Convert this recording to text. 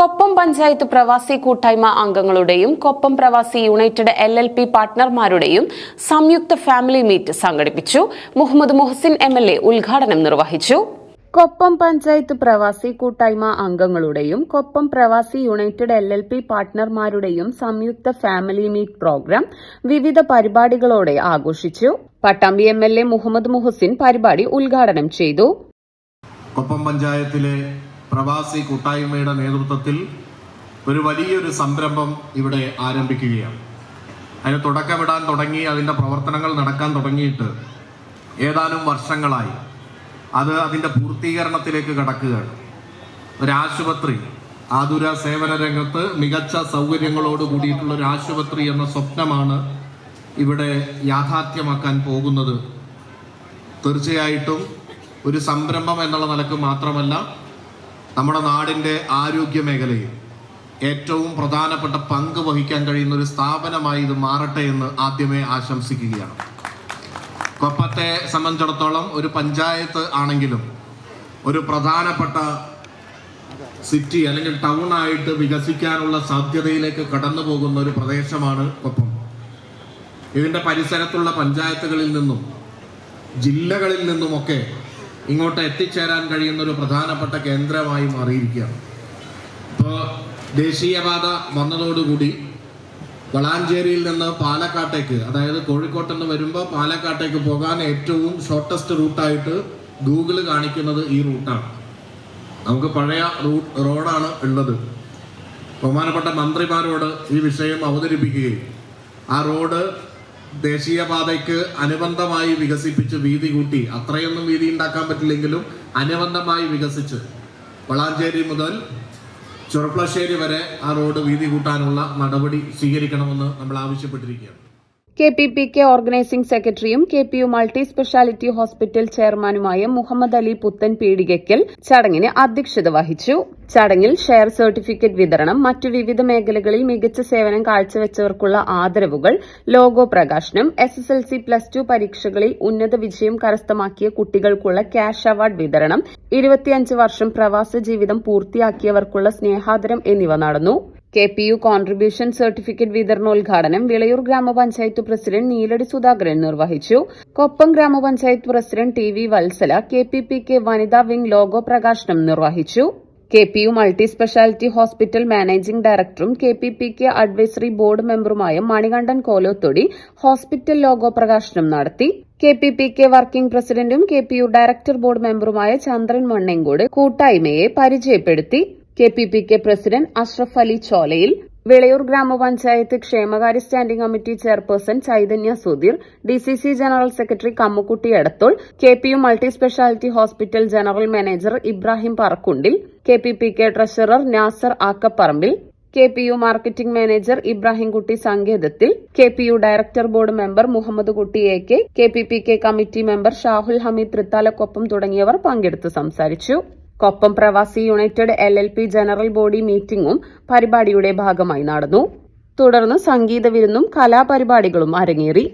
കൊപ്പം പഞ്ചായത്ത് പ്രവാസി കൂട്ടായ്മ അംഗങ്ങളുടെയും Koppam Pravasi united LLP പാർട്ട്ണർമാരുടെയും സംയുക്ത ഫാമിലി മീറ്റ് സംഘടിപ്പിച്ചു. മുഹമ്മദ് മുഹസിൻ MLA ഉദ്ഘാടനം നിർവഹിച്ചു. കൊപ്പം പഞ്ചായത്ത് പ്രവാസി കൂട്ടായ്മ അംഗങ്ങളുടെയും കൊപ്പം പ്രവാസി യുണൈറ്റഡ് LLP പാർട്ട്ണർമാരുടെയും സംയുക്ത ഫാമിലി മീറ്റ് പ്രോഗ്രാം വിവിധ പരിപാടികളോടെ ആഘോഷിച്ചു. പട്ടാമ്പി MLA മുഹമ്മദ് മുഹസിൻ പരിപാടി ഉദ്ഘാടനം ചെയ്തു. കൊപ്പം പഞ്ചായത്തിലെ പ്രവാസി കൂട്ടായ്മയുടെ നേതൃത്വത്തിൽ ഒരു വലിയൊരു സംരംഭം ഇവിടെ ആരംഭിക്കുകയാണ്. അതിന് തുടക്കമിടാൻ തുടങ്ങി, അതിൻ്റെ പ്രവർത്തനങ്ങൾ നടക്കാൻ തുടങ്ങിയിട്ട് ഏതാനും വർഷങ്ങളായി. അതിൻ്റെ പൂർത്തീകരണത്തിലേക്ക് കടക്കുകയാണ്. ഒരാശുപത്രി, ആതുര സേവന രംഗത്ത് മികച്ച സൗകര്യങ്ങളോട് കൂടിയിട്ടുള്ള ഒരു ആശുപത്രി എന്ന സ്വപ്നമാണ് ഇവിടെ യാഥാർത്ഥ്യമാക്കാൻ പോകുന്നത്. തീർച്ചയായിട്ടും ഒരു സംരംഭം എന്നുള്ള നിലക്ക് മാത്രമല്ല, നമ്മുടെ നാടിൻ്റെ ആരോഗ്യ മേഖലയിൽ ഏറ്റവും പ്രധാനപ്പെട്ട പങ്ക് വഹിക്കാൻ കഴിയുന്ന ഒരു സ്ഥാപനമായി ഇത് മാറട്ടെ എന്ന് ആദ്യമേ ആശംസിക്കുകയാണ്. കൊപ്പത്തെ സംബന്ധിച്ചിടത്തോളം ഒരു പഞ്ചായത്ത് ആണെങ്കിലും ഒരു പ്രധാനപ്പെട്ട സിറ്റി അല്ലെങ്കിൽ ടൗൺ ആയിട്ട് വികസിക്കാനുള്ള സാധ്യതയിലേക്ക് കടന്നു പോകുന്ന ഒരു പ്രദേശമാണ് കൊപ്പം. ഇതിൻ്റെ പരിസരത്തുള്ള പഞ്ചായത്തുകളിൽ നിന്നും ജില്ലകളിൽ നിന്നുമൊക്കെ ഇങ്ങോട്ട് എത്തിച്ചേരാൻ കഴിയുന്ന ഒരു പ്രധാനപ്പെട്ട കേന്ദ്രമായി മാറിയിരിക്കുകയാണ്. ഇപ്പോൾ ദേശീയപാത വന്നതോടുകൂടി വളാഞ്ചേരിയിൽ നിന്ന് പാലക്കാട്ടേക്ക്, അതായത് കോഴിക്കോട്ട് നിന്ന് വരുമ്പോൾ പാലക്കാട്ടേക്ക് പോകാൻ ഏറ്റവും ഷോർട്ടസ്റ്റ് റൂട്ടായിട്ട് ഗൂഗിൾ കാണിക്കുന്നത് ഈ റൂട്ടാണ്. നമുക്ക് പഴയ റോഡാണ് ഉള്ളത്. ബഹുമാനപ്പെട്ട മന്ത്രിമാരോട് ഈ വിഷയം അവതരിപ്പിക്കുകയും ആ റോഡ് ദേശീയപാതയ്ക്ക് അനുബന്ധമായി വികസിപ്പിച്ച് വീതി കൂട്ടി, അത്രയൊന്നും വീതി ഉണ്ടാക്കാൻ പറ്റില്ലെങ്കിലും അനുബന്ധമായി വികസിച്ച് വളാഞ്ചേരി മുതൽ ചെറുപ്പളശ്ശേരി വരെ ആ റോഡ് വീതി കൂട്ടാനുള്ള നടപടി സ്വീകരിക്കണമെന്ന് നമ്മൾ ആവശ്യപ്പെട്ടിരിക്കുകയാണ്. KPPK ഓർഗനൈസിംഗ് സെക്രട്ടറിയും KPU മൾട്ടി സ്പെഷ്യാലിറ്റി ഹോസ്പിറ്റൽ ചെയർമാനുമായ മുഹമ്മദ് അലി പുത്തൻ പീടികയ്ക്കൽ ചടങ്ങിന് അധ്യക്ഷത വഹിച്ചു. ചടങ്ങിൽ ഷെയർ സർട്ടിഫിക്കറ്റ് വിതരണം, മറ്റു വിവിധ മേഖലകളിൽ മികച്ച സേവനം കാഴ്ചവെച്ചവർക്കുള്ള ആദരവുകൾ, ലോഗോ പ്രകാശനം, SSLC+2 പരീക്ഷകളിൽ ഉന്നത വിജയം കരസ്ഥമാക്കിയ കുട്ടികൾക്കുള്ള ക്യാഷ് അവാർഡ് വിതരണം, 25 വർഷം പ്രവാസ ജീവിതം പൂർത്തിയാക്കിയവർക്കുള്ള സ്നേഹാദരം എന്നിവ നടന്നു. KPU കോൺട്രിബ്യൂഷൻ സർട്ടിഫിക്കറ്റ് വിതരണോദ്ഘാടനം വിളയൂർ ഗ്രാമപഞ്ചായത്ത് പ്രസിഡന്റ് നീലടി സുധാകരൻ നിർവഹിച്ചു. Koppam grama panchayat president TV Vatsala KPPK വനിതാ വിംഗ് ലോഗോ പ്രകാശനം നിർവഹിച്ചു. KPU multi speciality hospital managing ഡയറക്ടറും KPPK അഡ്വൈസറി ബോർഡ് മെമ്പറുമായ മണികണ്ഠൻ കോലോത്തൊടി ഹോസ്പിറ്റൽ ലോഗോ പ്രകാശനം നടത്തി. KPPK വർക്കിംഗ് പ്രസിഡന്റും KPU ഡയറക്ടർ ബോർഡ് മെമ്പറുമായ ചന്ദ്രൻ മണ്ണേങ്കോട് കൂട്ടായ്മയെ പരിചയപ്പെടുത്തി. KPPK പ്രസിഡന്റ് അഷ്റഫ് അലി ചോലയിൽ, വിളയൂർ ഗ്രാമപഞ്ചായത്ത് ക്ഷേമകാര്യ standing committee chairperson Chaitanya Sudheer, DCC general secretary Kammukutty Edathol, KPU multi speciality hospital general manager Ibrahim Parakkundil, KPPK treasurer Nasar ആക്കപ്പറമ്പിൽ, KPU marketing manager Ibrahimkutty Sankethathil, KPU director board member Muhammad Kutty AK, KPPK committee member Shahul Hameed തൃത്താലക്കൊപ്പം തുടങ്ങിയവർ പങ്കെടുത്ത് സംസാരിച്ചു. Koppam Pravasi united LLP general body മീറ്റിംഗും പരിപാടിയുടെ ഭാഗമായി നടന്നു. തുടർന്ന് സംഗീത വിരുന്നും കലാപരിപാടികളും അരങ്ങേറി.